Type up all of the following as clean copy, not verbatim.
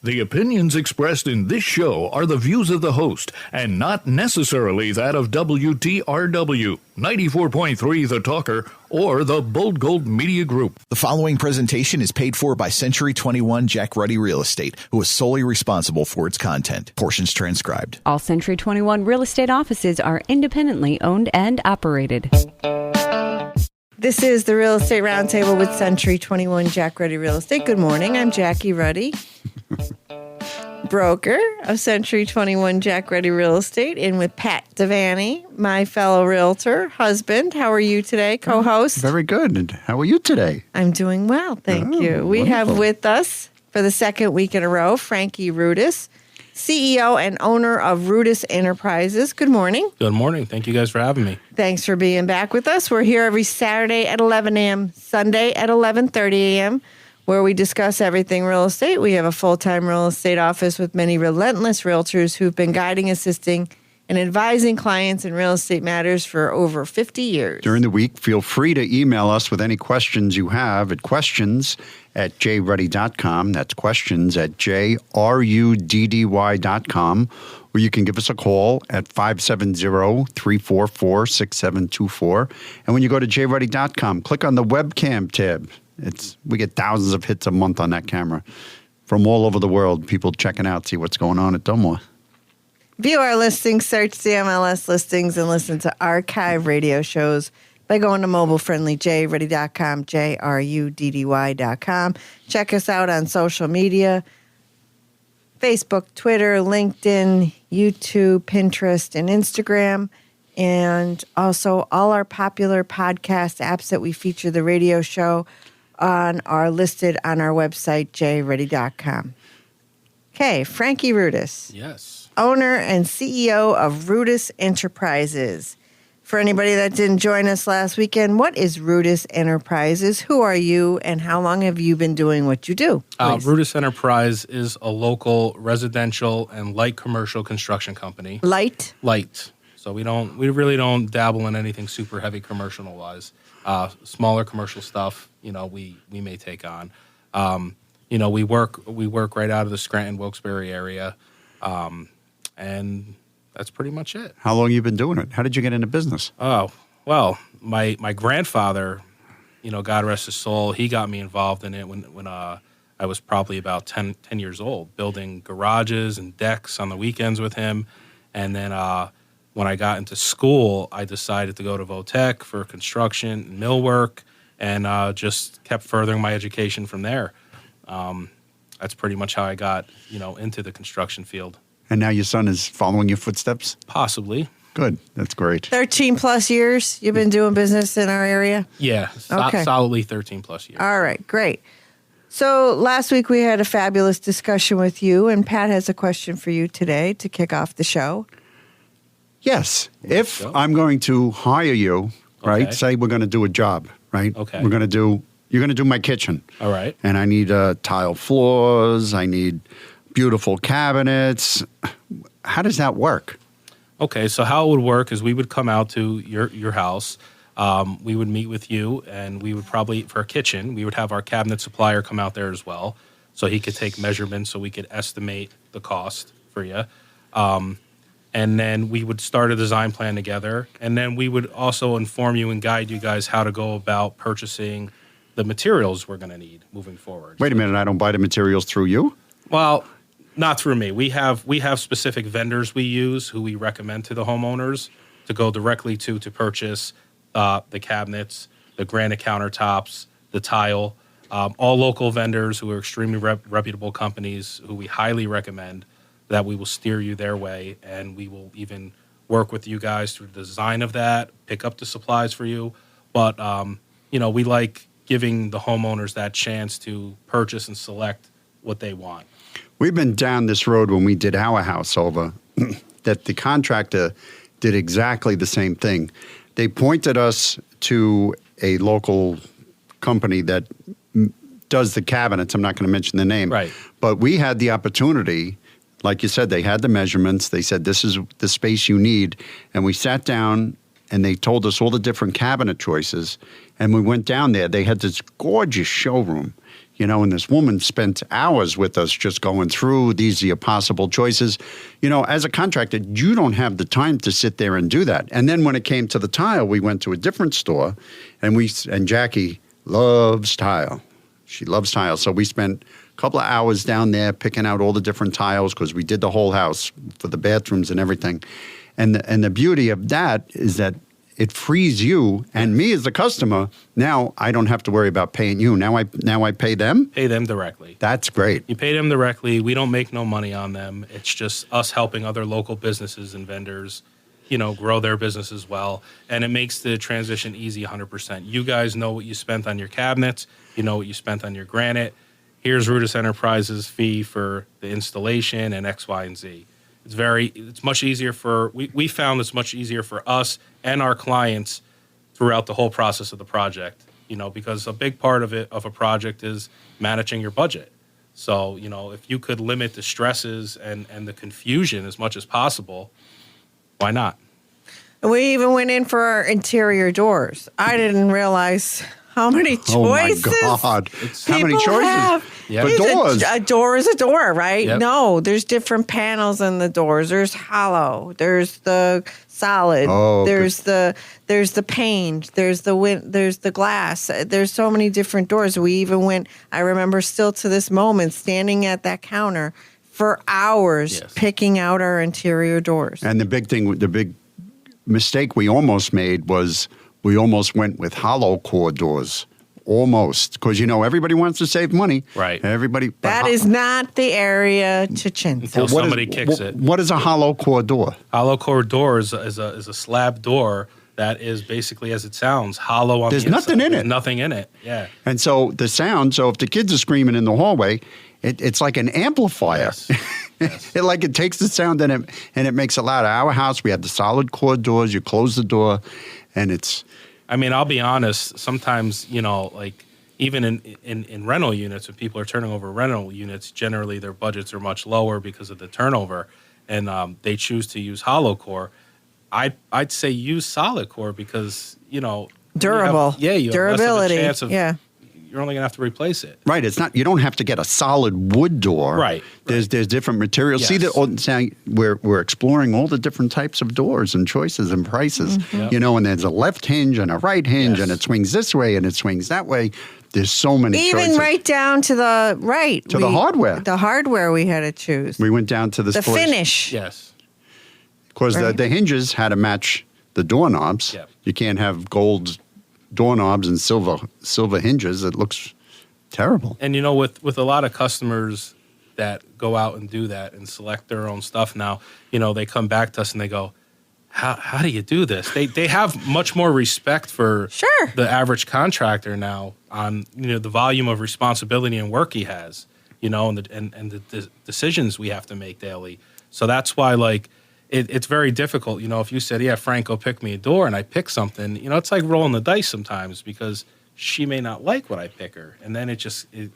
The opinions expressed in this show are the views of the host and not necessarily that of WTRW, 94.3 The Talker, or the Bold Gold Media Group. The following presentation is paid for by Century 21 Jack Ruddy Real Estate, who is solely responsible for its content. Portions transcribed. All Century 21 real estate offices are independently owned and operated. This is the Real Estate Roundtable with Century 21 Jack Ruddy Real Estate. Good morning. I'm Jackie Ruddy, broker of Century 21 Jack Ruddy Real Estate, and with Pat Devaney, my fellow realtor, husband. How are you today, co-host? Very good. And how are you today? I'm doing well, thank you. We have with us, for the second week in a row, Frankie Rudis, CEO and owner of Rudis Enterprises. Good morning. Good morning. Thank you guys for having me. Thanks for being back with us. We're here every Saturday at 11 a.m., Sunday at 11:30 a.m., where we discuss everything real estate. We have a full-time real estate office with many relentless realtors who've been guiding, assisting, and advising clients in real estate matters for over 50 years. During the week, feel free to email us with any questions you have at questions@jruddy.com. That's questions@jruddy.com. Or you can give us a call at 570-344-6724. And when you go to jruddy.com, click on the webcam tab. We get thousands of hits a month on that camera from all over the world. People checking out, see what's going on at Dunmore. View our listings, search the MLS listings, and listen to archive radio shows by going to mobile-friendly jruddy.com, jruddy.com. Check us out on social media, Facebook, Twitter, LinkedIn, YouTube, Pinterest, and Instagram. And also all our popular podcast apps that we feature the radio show on are listed on our website, jruddy.com. Okay, Frankie Rudis. Yes. Owner and CEO of Rudis Enterprises. For anybody that didn't join us last weekend, what is Rudis Enterprises? Who are you, and how long have you been doing what you do? Rudis Enterprise is a local residential and light commercial construction company. Light? Light. So we really don't dabble in anything super heavy commercial-wise. Smaller commercial stuff, we may take on. We work right out of the Scranton, Wilkes-Barre area. And that's pretty much it. How long have you been doing it? How did you get into business? Oh, well, my grandfather, God rest his soul, he got me involved in it when I was probably about 10 years old, building garages and decks on the weekends with him. And then when I got into school, I decided to go to Votech for construction and millwork, and just kept furthering my education from there. That's pretty much how I got, into the construction field. And now your son is following your footsteps? Possibly. Good. That's great. 13 plus years you've been doing business in our area? Yeah, Okay. Solidly 13 plus years. All right, great. So last week we had a fabulous discussion with you, and Pat has a question for you today to kick off the show. Yes. If I'm going to hire you, right, Okay. say we're going to do a job, right? Okay. You're going to do my kitchen. All right. And I need tile floors. I need beautiful cabinets. How does that work? Okay, so how it would work is we would come out to your house. We would meet with you, and we would probably, for a kitchen, we would have our cabinet supplier come out there as well, so he could take measurements so we could estimate the cost for you. And then we would start a design plan together, and then we would also inform you and guide you guys how to go about purchasing the materials we're going to need moving forward. Wait a minute, I don't buy the materials through you? Well, not through me. We have specific vendors we use who we recommend to the homeowners to go directly to purchase the cabinets, the granite countertops, the tile, all local vendors who are extremely reputable companies who we highly recommend, that we will steer you their way, and we will even work with you guys through the design of that, pick up the supplies for you. But, we like giving the homeowners that chance to purchase and select what they want. We've been down this road when we did our house over, that the contractor did exactly the same thing. They pointed us to a local company that does the cabinets. I'm not going to mention the name. Right. But we had the opportunity, like you said, they had the measurements. They said, this is the space you need. And we sat down and they told us all the different cabinet choices. And we went down there. They had this gorgeous showroom. And this woman spent hours with us just going through these are your possible choices. As a contractor, you don't have the time to sit there and do that. And then when it came to the tile, we went to a different store, and Jackie loves tile. She loves tile. So we spent a couple of hours down there picking out all the different tiles because we did the whole house for the bathrooms and everything. And the beauty of that is that it frees you and me as the customer. Now I don't have to worry about paying you. Now I pay them? Pay them directly. That's great. You pay them directly. We don't make no money on them. It's just us helping other local businesses and vendors, grow their business as well. And it makes the transition easy 100%. You guys know what you spent on your cabinets. You know what you spent on your granite. Here's Rudis Enterprises' fee for the installation and X, Y, and Z. It's much easier we found it's much easier for us and our clients throughout the whole process of the project, because a big part of a project is managing your budget. So, if you could limit the stresses and the confusion as much as possible, why not? We even went in for our interior doors. I didn't realize how many choices. Oh, my God. How many choices? Have. Yeah. For doors. A door is a door, right? Yep. No, there's different panels in the doors. There's hollow. There's the solid. Oh, there's the pane. There's the glass. There's so many different doors. We even went, I remember still to this moment, standing at that counter for hours picking out our interior doors. And the big mistake we almost made was we almost went with hollow core doors. Almost. Because, everybody wants to save money. Right. That is not the area to chintz. Until somebody kicks it. What is a hollow core door? Hollow core door is a slab door that is basically, as it sounds, hollow on the inside. There's nothing in it. There's nothing in it, yeah. And so the sound, if the kids are screaming in the hallway, it's like an amplifier. Yes. It takes the sound and it makes it louder. Our house, we had the solid core doors. You close the door, and it's... I mean, I'll be honest, sometimes, even in rental units, when people are turning over rental units, generally their budgets are much lower because of the turnover, and they choose to use hollow core. I'd say use solid core because, durable. You durability. Have less of a chance of, you're only going to have to replace it. Right. It's not. You don't have to get a solid wood door. Right. There's different materials. Yes. See, we're exploring all the different types of doors and choices and prices. Mm-hmm. And there's a left hinge and a right hinge, and it swings this way and it swings that way. There's so many choices. Even right down to the the hardware. The hardware we had to choose. We went down to the finish. Yes. Because Right. the hinges had to match the doorknobs. Yep. You can't have gold doorknobs and silver hinges. It looks terrible. And with a lot of customers that go out and do that and select their own stuff now, they come back to us and they go, how do you do this? They have much more respect for the average contractor now on the volume of responsibility and work he has, and the decisions we have to make daily. So that's why it's very difficult. If you said, Frank, go pick me a door, and I pick something, it's like rolling the dice sometimes because she may not like what I pick her, and then it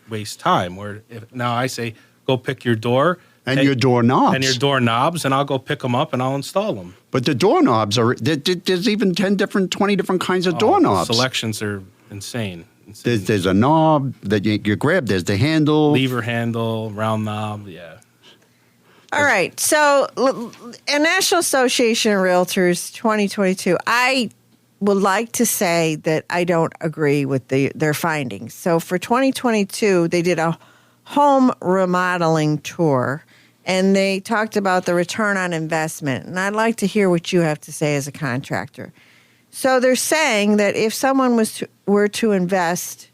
wastes time. Where if now I say, go pick your door. And your doorknobs. And your doorknobs, and I'll go pick them up and I'll install them. But the doorknobs there's even 20 different kinds of doorknobs. Selections are insane. There's a knob that you grab. There's the handle. Lever handle, round knob, yeah. All right. So, a National Association of Realtors 2022, I would like to say that I don't agree with their findings. So, for 2022, they did a home remodeling tour, and they talked about the return on investment. And I'd like to hear what you have to say as a contractor. So, they're saying that if someone were to invest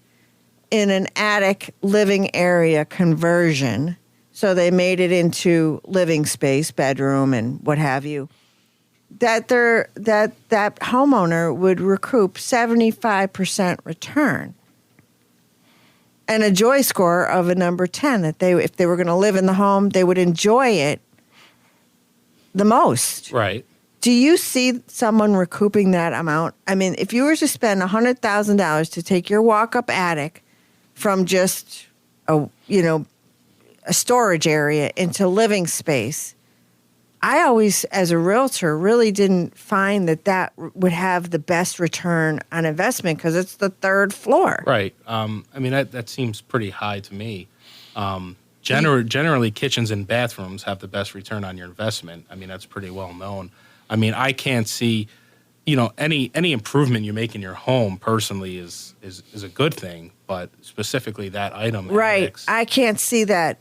in an attic living area conversion, so they made it into living space, bedroom, and what have you, that homeowner would recoup 75% return and a joy score of a number 10. That if they were going to live in the home, they would enjoy it the most. Right. Do you see someone recouping that amount? I mean, if you were to spend $100,000 to take your walk-up attic from just a storage area into living space, I always, as a realtor, really didn't find that would have the best return on investment because it's the third floor. Right. I mean, that seems pretty high to me. Generally, kitchens and bathrooms have the best return on your investment. I mean, that's pretty well known. I mean, I can't see, any improvement you make in your home personally is a good thing, but specifically that item. Right. I can't see that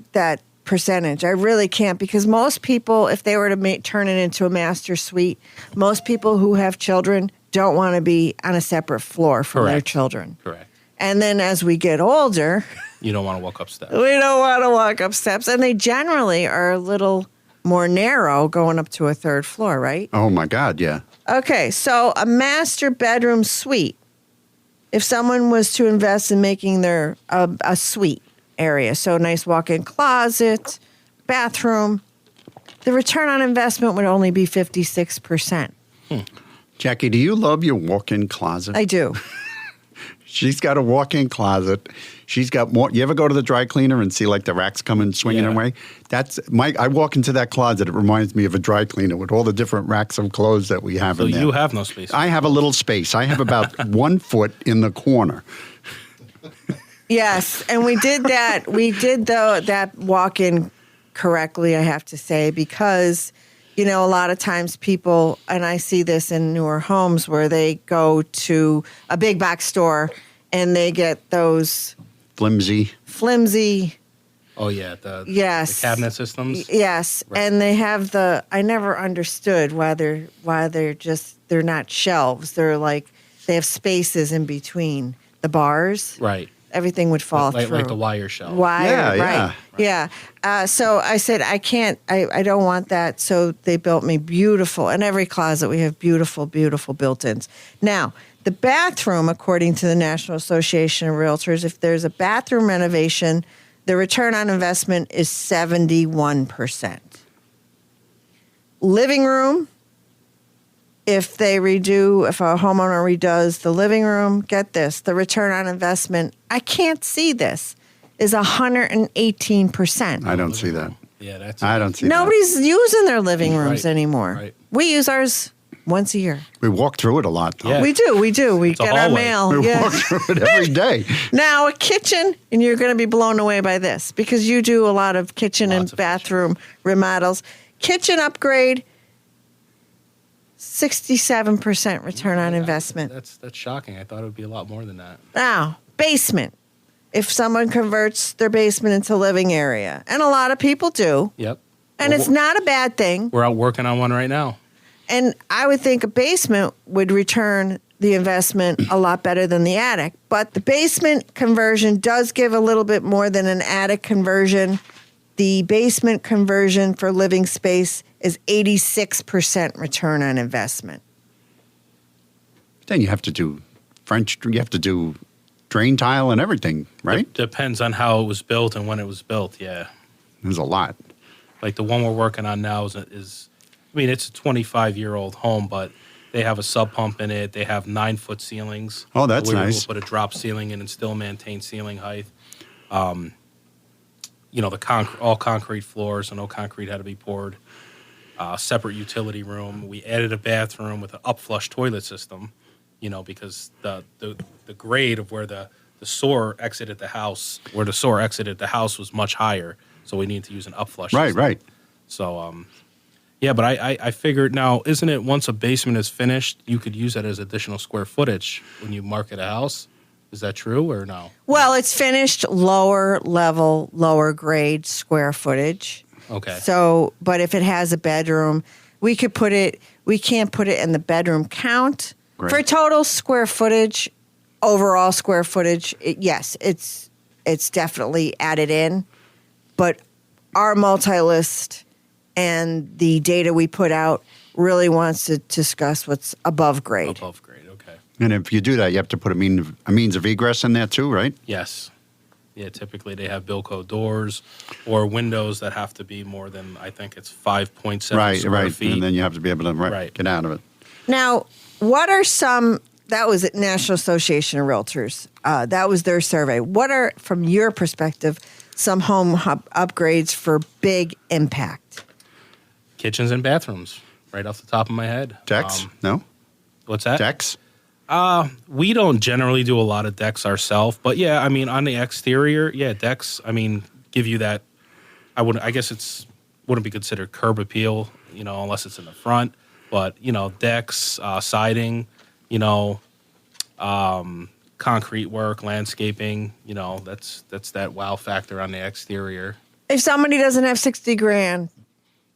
percentage. I really can't, because most people, if they were to turn it into a master suite, most people who have children don't want to be on a separate floor from their children. Correct. And then as we get older, you don't want to walk up steps. We don't want to walk up steps. And they generally are a little more narrow going up to a third floor, right? Oh, my God, yeah. Okay, so a master bedroom suite, if someone was to invest in making their a suite area, so nice walk-in closet, bathroom, the return on investment would only be 56%. Jackie, do you love your walk-in closet? I do. She's got a walk-in closet. She's got more. You ever go to the dry cleaner and see like the racks coming swinging away? That's I walk into that closet. It reminds me of a dry cleaner with all the different racks of clothes that we have in there. So you have no space. I have a little space. I have about 1 foot in the corner. Yes, and we did that. We did that walk-in correctly, I have to say, because a lot of times people, and I see this in newer homes where they go to a big box store and they get those flimsy. Oh yeah, the cabinet systems. Yes, right. And they have I never understood why they're not shelves. They're like they have spaces in between the bars. Right. Everything would fall through. Like the wire shelf. Yeah. So I said, I can't, I don't want that. So they built me beautiful. In every closet, we have beautiful, beautiful built-ins. Now, the bathroom, according to the National Association of Realtors, if there's a bathroom renovation, the return on investment is 71%. Living room, if a homeowner redoes the living room, get this, the return on investment, I can't see this, is 118%. I don't see that. Yeah, I don't see Nobody's using their living rooms anymore. Right. We use ours once a year. We walk through it a lot, though. Yeah. We do. We get our mail. We walk through it every day. Now, a kitchen, and you're going to be blown away by this, because you do a lot of kitchen and bathroom remodels. Kitchen upgrade, 67% return on investment. That's shocking. I thought it would be a lot more than that. Now, basement. If someone converts their basement into a living area, and a lot of people do. Yep. And it's not a bad thing. We're out working on one right now. And I would think a basement would return the investment a lot better than the attic. But the basement conversion does give a little bit more than an attic conversion. The basement conversion for living space is 86% return on investment. Then you have to do drain tile and everything, right? It depends on how it was built and when it was built, yeah. There's a lot. Like the one we're working on now it's a 25-year-old home, but they have a sub pump in it. They have 9-foot ceilings. Oh, that's nice. nice. We'll put a drop ceiling in and still maintain ceiling height. The all concrete floors, so no concrete had to be poured. Separate utility room. We added a bathroom with an upflush toilet system, because the grade of where the sewer exited the house, was much higher, so we need to use an upflush system. Right. So, but I figured now, isn't it once a basement is finished, you could use that as additional square footage when you market a house? Is that true or no? Well, it's finished lower level, lower grade square footage. Okay. So, but if it has a bedroom, we can't put it in the bedroom count. Great. For total square footage, overall square footage, yes, it's definitely added in. But our multi-list and the data we put out really wants to discuss what's above grade. Above grade, okay. And if you do that, you have to put a means of egress in there too, right? Yes. Yeah, typically they have Bilco doors or windows that have to be more than, I think it's 5.7 square feet. And then you have to be able to get out of it. Now, what are that was at National Association of Realtors. That was their survey. What are, from your perspective, some home upgrades for big impact? Kitchens and bathrooms, right off the top of my head. Decks? No? What's that? Decks? We don't generally do a lot of decks ourselves, but yeah, I mean, on the exterior, yeah, decks, I mean, give you that. I guess wouldn't be considered curb appeal, unless it's in the front, but, decks, siding, concrete work, landscaping, that's that wow factor on the exterior. If somebody doesn't have $60,000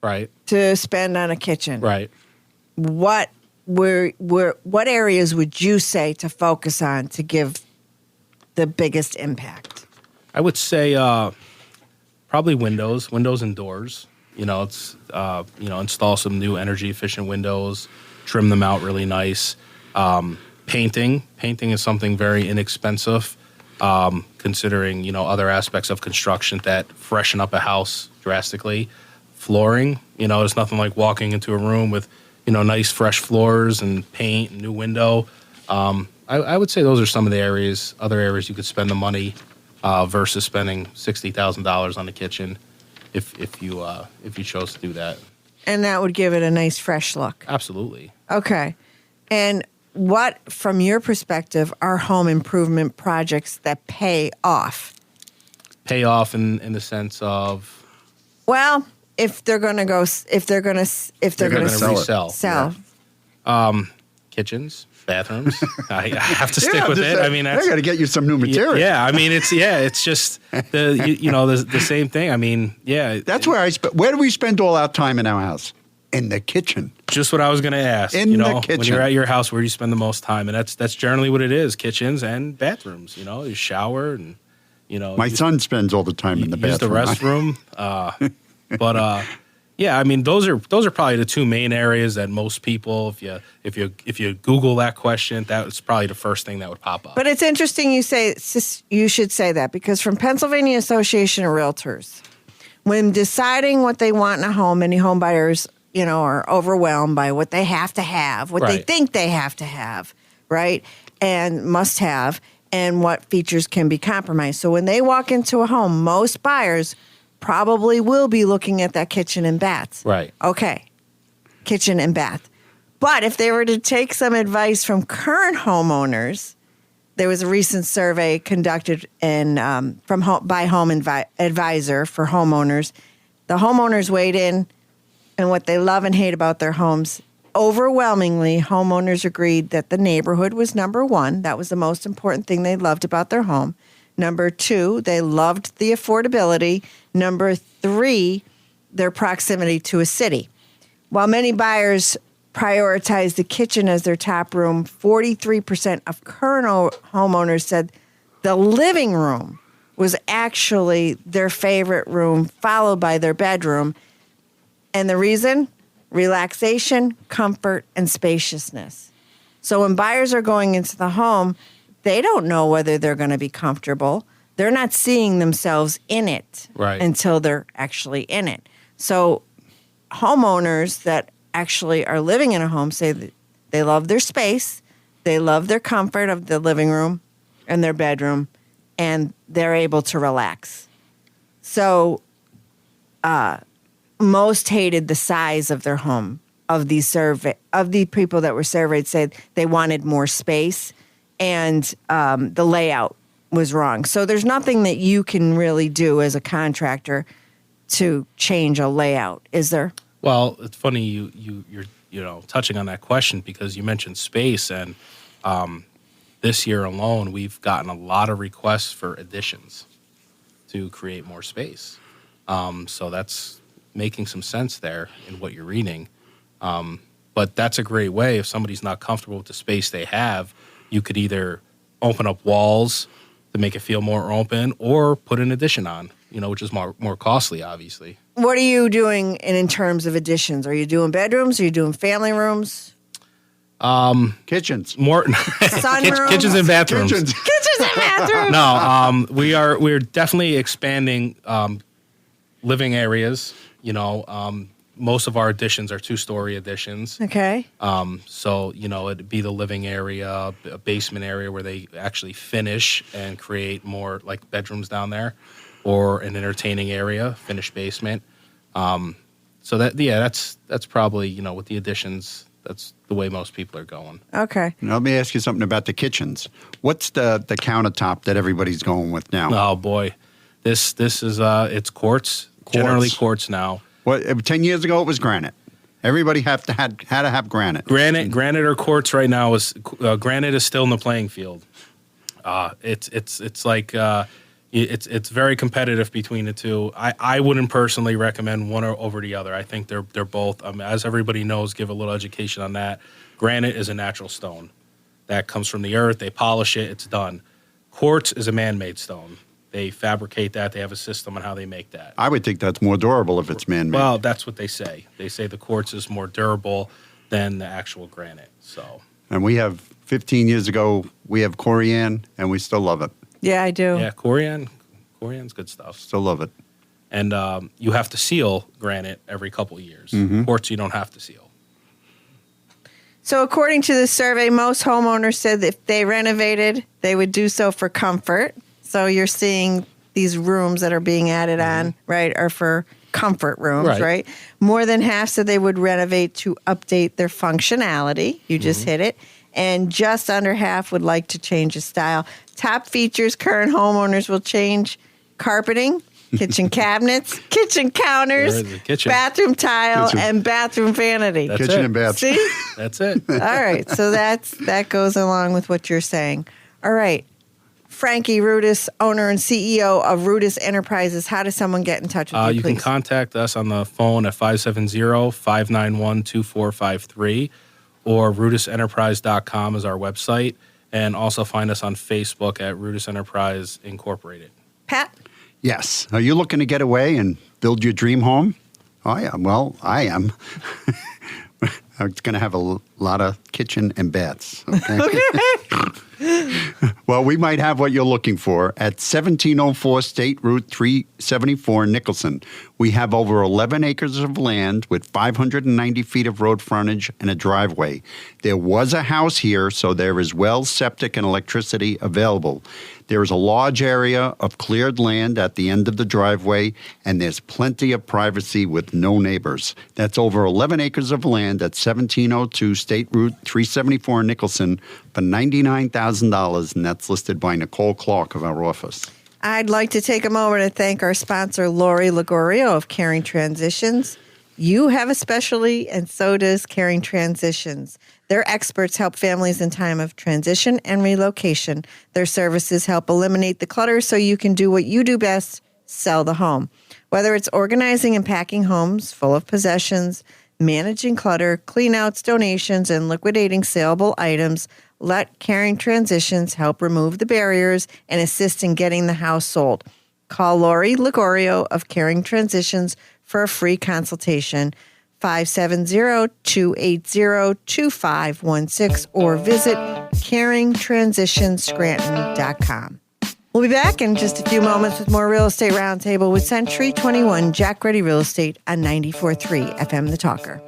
Right. to spend on a kitchen, Right. what areas would you say to focus on to give the biggest impact? I would say probably windows and doors. It's install some new energy efficient windows, trim them out really nice. Painting is something very inexpensive, considering other aspects of construction that freshen up a house drastically. Flooring, there's nothing like walking into a room with nice fresh floors and paint and new window. I would say those are some of the other areas you could spend the money versus spending $60,000 on the kitchen if you chose to do that. And that would give it a nice fresh look. Absolutely. Okay. And what, from your perspective, are home improvement projects that pay off? Pay off in the sense of, well, if they're going to sell. Kitchens, bathrooms. I have to stick with it. I mean, I got to get you some new material. Yeah, I mean, it's just the same thing. I mean, yeah. That's where where do we spend all our time in our house? In the kitchen. Just what I was going to ask. In the kitchen. When you're at your house, where do you spend the most time? And that's generally what it is: kitchens and bathrooms. You shower and My son spends all the time in the bathroom. Use the restroom. But yeah, I mean, those are probably the two main areas that most people, if you Google that question, that's probably the first thing that would pop up. But it's interesting you should say that, because from Pennsylvania Association of Realtors, when deciding what they want in a home, many home buyers, are overwhelmed by what they have to have, what they think they have to have, right, and must have, and what features can be compromised. So when they walk into a home, most buyers probably will be looking at that kitchen and bath. Right. Okay. Kitchen and bath. But if they were to take some advice from current homeowners, there was a recent survey conducted by Home Advisor for homeowners. The homeowners weighed in and what they love and hate about their homes. Overwhelmingly, homeowners agreed that the neighborhood was number one. That was the most important thing they loved about their home. Number two, they loved the affordability. Number three, their proximity to a city. While many buyers prioritize the kitchen as their top room, 43% of current homeowners said the living room was actually their favorite room, followed by their bedroom. And the reason? Relaxation, comfort, and spaciousness. So when buyers are going into the home, they don't know whether they're going to be comfortable. They're not seeing themselves in it until they're actually in it. So homeowners that actually are living in a home say that they love their space, they love their comfort of the living room and their bedroom, and they're able to relax. So most hated the size of their home. Of the people that were surveyed said they wanted more space, and the layout was wrong. So there's nothing that you can really do as a contractor to change a layout, is there? Well, it's funny you're touching on that question, because you mentioned space, and this year alone we've gotten a lot of requests for additions to create more space. So that's making some sense there in what you're reading. But that's a great way. If somebody's not comfortable with the space they have, you could either open up walls to make it feel more open, or put an addition on, which is more costly, obviously. What are you doing in terms of additions? Are you doing bedrooms? Are you doing family rooms? Kitchens. More Sunrooms? Kitchens and bathrooms. Kitchens. Kitchens and bathrooms. No, we're definitely expanding living areas. Most of our additions are 2-story additions. Okay. So, it'd be the living area, a basement area where they actually finish and create more like bedrooms down there, or an entertaining area, finished basement. So that's probably, with the additions, that's the way most people are going. Okay. Now, let me ask you something about the kitchens. What's the countertop that everybody's going with now? Oh boy, this is it's quartz. Generally quartz now. What 10 years ago it was granite. Everybody had to have granite. Granite or quartz right now is granite is still in the playing field. It's like it's very competitive between the two. I wouldn't personally recommend one over the other. I think they're both. As everybody knows, give a little education on that. Granite is a natural stone that comes from the earth. They polish it. It's done. Quartz is a man-made stone. They fabricate that. They have a system on how they make that. I would think that's more durable if it's man-made. Well, that's what they say. They say the quartz is more durable than the actual granite. So. And we have 15 years ago, we have Corian, and we still love it. Yeah, I do. Yeah, Corian's good stuff. Still love it. And you have to seal granite every couple of years. Quartz, you don't have to seal. So according to the survey, most homeowners said that if they renovated, they would do so for comfort. So you're seeing these rooms that are being added on, right, are for comfort rooms, right? More than half said they would renovate to update their functionality. You just hit it. And just under half would like to change the style. Top features current homeowners will change: carpeting, kitchen cabinets, kitchen counters, bathroom tile, and bathroom vanity. That's kitchen it. and bath. See? That's it. All right. So that goes along with what you're saying. All right. Frankie Rudis, owner and CEO of Rudis Enterprises. How does someone get in touch with you, You please? can contact us on the phone at 570-591-2453, or rudisenterprise.com is our website, and also find us on Facebook at Rudis Enterprise Incorporated. Pat? Yes. Are you looking to get away and build your dream home? Oh, yeah. Well, I am. It's going to have a lot of kitchen and baths. Okay. Well, we might have what you're looking for at 1704 State Route 374 Nicholson. We have over 11 acres of land with 590 feet of road frontage and a driveway. There was a house here, so there is well, septic, and electricity available. There is a large area of cleared land at the end of the driveway, and there's plenty of privacy with no neighbors. That's over 11 acres of land at 1702 State Route 374 Nicholson for $99,000, and that's listed by Nicole Clark of our office. I'd like to take a moment to thank our sponsor, Lori Ligorio of Caring Transitions. You have a specialty, and so does Caring Transitions. Their experts help families in time of transition and relocation. Their services help eliminate the clutter so you can do what you do best, sell the home. Whether it's organizing and packing homes full of possessions, managing clutter, cleanouts, donations, and liquidating saleable items, let Caring Transitions help remove the barriers and assist in getting the house sold. Call Lori Ligorio of Caring Transitions for a free consultation, 570-280-2516, or visit caringtransitionscranton.com. We'll be back in just a few moments with more Real Estate Roundtable with Century 21 Jack Ruddy Real Estate on 94.3 FM The Talker.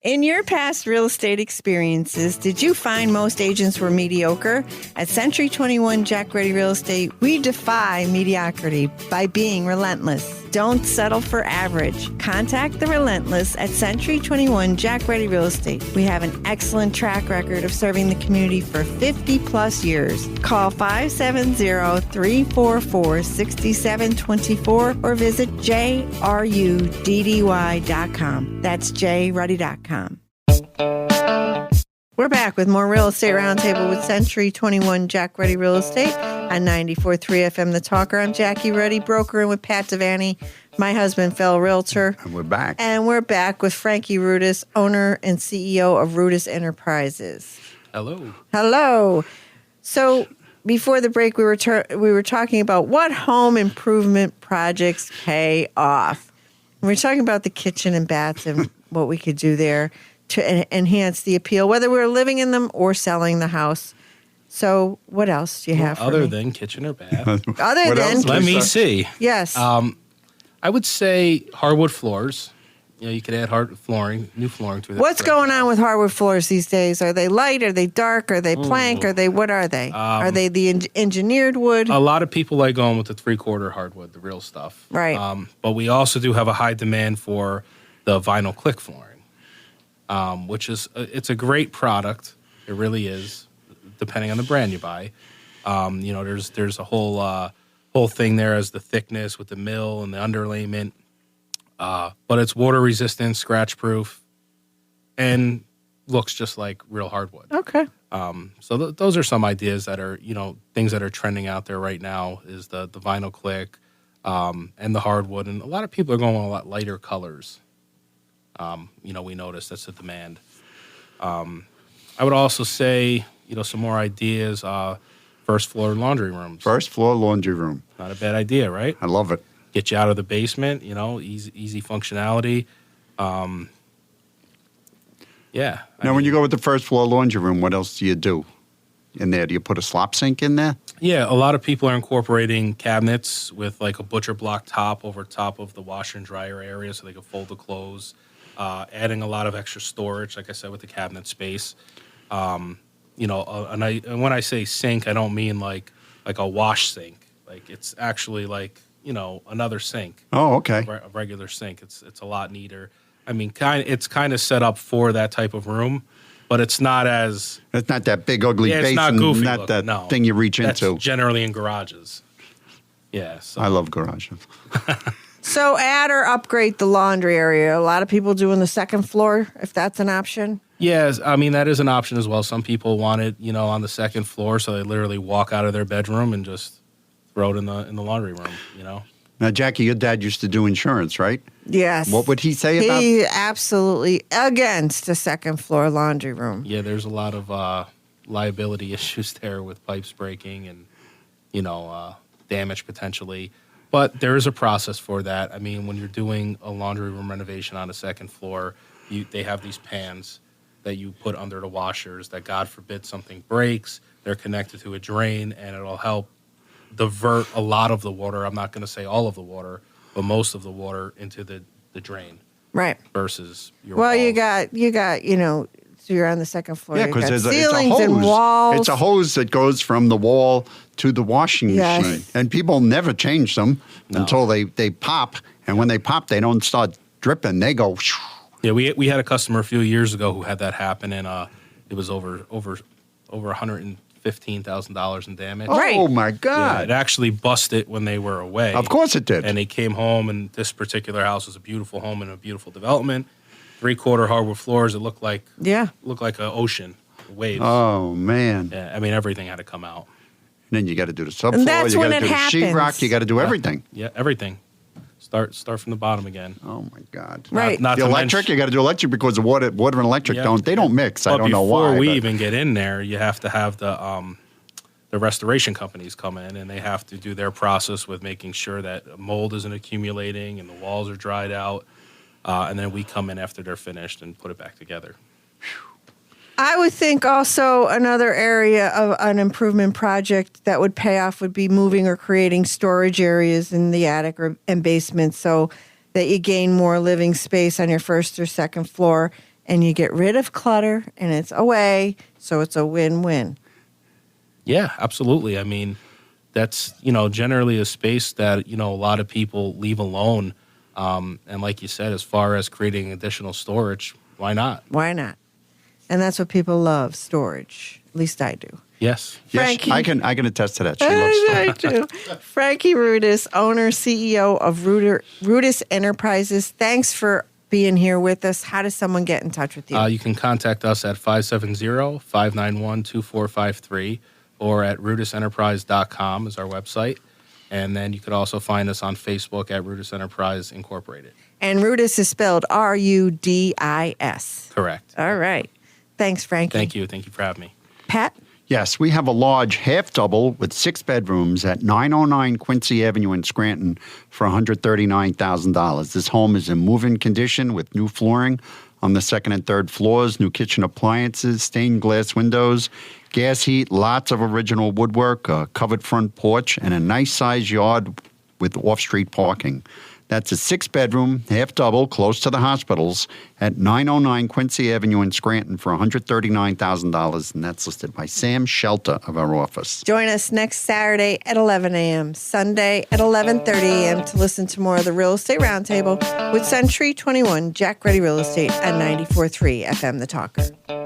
In your past real estate experiences, did you find most agents were mediocre? At Century 21 Jack Ruddy Real Estate, we defy mediocrity by being relentless. Don't settle for average. Contact the Relentless at Century 21 Jack Ruddy Real Estate. We have an excellent track record of serving the community for 50 plus years. Call 570-344-6724 or visit jruddy.com. That's jruddy.com. We're back with more Real Estate Roundtable with Century 21 Jack Ruddy Real Estate on 94.3 FM The Talker. I'm Jackie Ruddy, broker, and with Pat Devaney, my husband, fellow realtor. And we're back. And we're back with Frankie Rudis, owner and CEO of Rudis Enterprises. Hello. Hello. So before the break, we were talking about what home improvement projects pay off. We were talking about the kitchen and baths and what we could do there to enhance the appeal, whether we're living in them or selling the house. So what else do you have for Other me? than kitchen or bath? Other than Let me see. Yes. I would say hardwood floors. You could add new flooring to it. What's going on with hardwood floors these days? Are they light? Are they dark? Are they plank? What are they? Are they the engineered wood? A lot of people like going with the 3/4 hardwood, the real stuff. Right. But we also do have a high demand for the vinyl click flooring, which is it's a great product. It really is, depending on the brand you buy. There's a whole thing there as the thickness with the mill and the underlayment. But it's water resistant, scratch proof, and looks just like real hardwood. Okay. So those are some ideas that are, things that are trending out there right now is the vinyl click and the hardwood. And a lot of people are going with a lot lighter colors. We noticed that's the demand. I would also say, some more ideas, first floor laundry rooms. First floor laundry room. Not a bad idea, right? I love it. Get you out of the basement, easy functionality. Yeah. When you go with the first floor laundry room, what else do you do in there? Do you put a slop sink in there? Yeah, a lot of people are incorporating cabinets with like a butcher block top over top of the washer and dryer area so they can fold the clothes. Adding a lot of extra storage, like I said, with the cabinet space. And when I say sink, I don't mean like a wash sink. Like it's actually like, another sink. Oh, okay. A regular sink. It's a lot neater. I mean, it's kind of set up for that type of room, but it's not as... It's not that big, ugly it's basin, not goofy not looking, that thing you reach That's into. generally in garages. Yeah. So. I love garages. So add or upgrade the laundry area. A lot of people doing the second floor, if that's an option. Yes, I mean, that is an option as well. Some people want it, on the second floor, so they literally walk out of their bedroom and just throw it in the laundry room, Now, Jackie, your dad used to do insurance, right? Yes. What would he say about? He absolutely against a second floor laundry room. Yeah, there's a lot of liability issues there with pipes breaking and, damage potentially. But there is a process for that. I mean, when you're doing a laundry room renovation on a second floor, they have these pans that you put under the washers that, God forbid, something breaks. They're connected to a drain, and it'll help divert a lot of the water. I'm not going to say all of the water, but most of the water into the drain. Right. Versus your walls. You got, so you're on the second floor. Yeah, because it's a ceilings hose. and walls. It's a hose that goes from the wall to the washing machine. And people never change them until they pop. And when they pop, they don't start dripping. They go... Yeah, we had a customer a few years ago who had that happen, and it was over $115,000 in damage. Oh, my God. Yeah, it actually busted when they were away. Of course it did. And they came home, and this particular house was a beautiful home and a beautiful development. 3/4 hardwood floors. It looked like an ocean, waves. Oh, man. Yeah, I mean, everything had to come out. And then you got to do the subfloor. And that's you got when to do it the happens. sheetrock. You got to do everything. Yeah, everything. Start from the bottom again. Oh, my God. Right. Not The to electric, you got to do electric because the water and electric don't mix. I don't know why. Before we even get in there, you have to have the restoration companies come in, and they have to do their process with making sure that mold isn't accumulating and the walls are dried out. And then we come in after they're finished and put it back together. I would think also another area of an improvement project that would pay off would be moving or creating storage areas in the attic and basement so that you gain more living space on your first or second floor and you get rid of clutter and it's away, so it's a win-win. Yeah, absolutely. I mean, that's, generally a space that, a lot of people leave alone. And like you said, as far as creating additional storage, why not? Why not? And that's what people love, storage. At least I do. Yes. Frankie. Yes, I can attest to that. She loves storage. I do. Frankie Rudis, owner, CEO of Rudis Enterprises. Thanks for being here with us. How does someone get in touch with you? You can contact us at 570-591-2453 or at rudisenterprise.com is our website. And then you could also find us on Facebook at Rudis Enterprise Incorporated. And Rudis is spelled Rudis. Correct. All right. Thanks, Frankie. Thank you. Thank you for having me. Pat? Yes, we have a large half-double with 6 bedrooms at 909 Quincy Avenue in Scranton for $139,000. This home is in move-in condition with new flooring on the second and third floors, new kitchen appliances, stained glass windows, gas heat, lots of original woodwork, a covered front porch, and a nice-sized yard with off-street parking. That's a 6-bedroom, half-double, close to the hospitals at 909 Quincy Avenue in Scranton for $139,000, and that's listed by Sam Shelter of our office. Join us next Saturday at 11 a.m., Sunday at 11:30 a.m. to listen to more of the Real Estate Roundtable with Century 21 Jack Ruddy Real Estate at 94.3 FM The Talker.